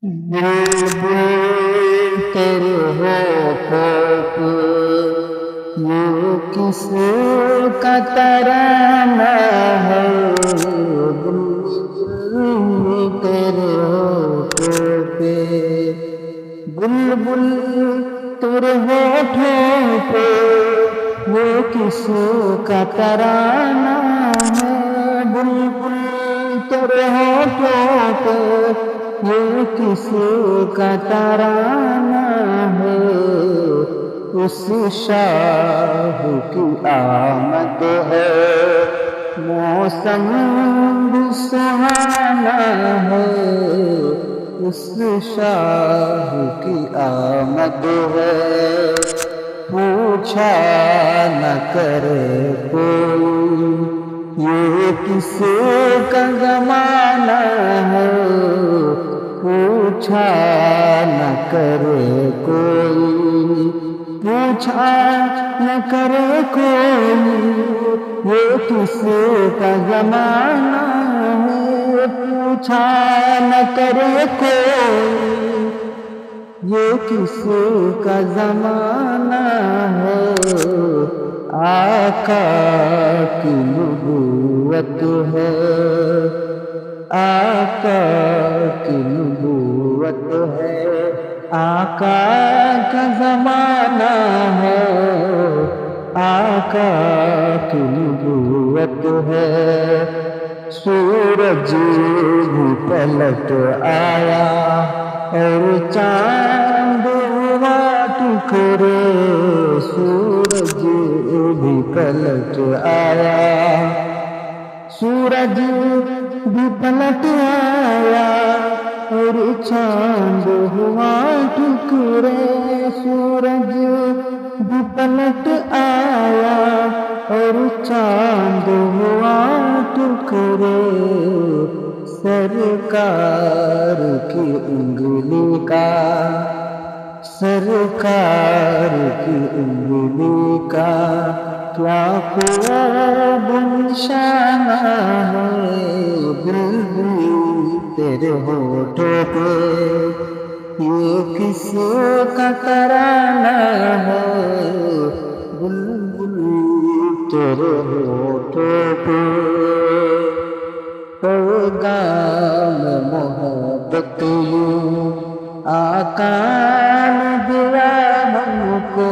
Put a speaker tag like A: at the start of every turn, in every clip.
A: बुलबुल तेरे होठों पे ये किसका तराना है। बुलबुल तेरे होठों पे, बुलबुल तेरे होठों पे ये किसका तराना है। बुलबुल तेरे होठों पे ये किसका तराना है। उस शाह की आमद है, मौसम भी सुहाना है। उस शाह की आमद है, पूछा न करे कोई ये किसका ज़माना है। पूछा न करे कोई, पूछा न करे कोई ये किसका ज़माना है। पूछा न करे कोई ये किसका ज़माना है। आका की नबूवत है, आका की नबूवत है। आका का ज़माना है, आका की नबूवत है। सूरज भी पलट आया और चांद हुआ टुकड़े। सूरज भी पलट आया, सूरज भी पलट आया और चांद हुआ टुकड़े। सूरज भी पलट आया और चांद हुआ टुकड़े। सरकार की उंगली का, सरकार की उंगली का क्या खूब निशाना है। बुलबुल तेरे होठों पे ये किसका तराना है। बुलबुल तेरे होठों पे पैगाम मोहब्बत यूं आका ने दिया हमको।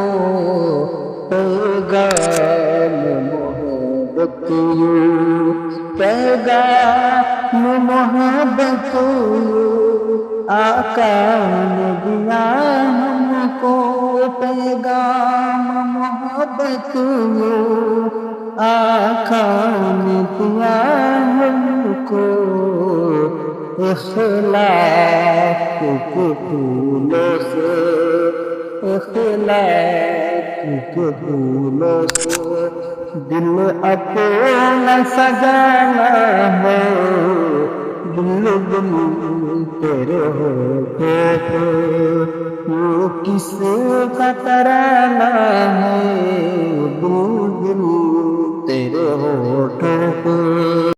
A: पैगाम मोहब्बत यूं, पैगाम मोहब्बत यूं आका ने दिया हमको। पैगाम मोहब्बत यूं आका ने दिया हमको। इखलाक के फूलों से, इखलाक के फूलों से दिल अपना सजाना है। बुलबुल तेरे होठों पे ये किसका तराना है। बुलबुल तेरे होठों पे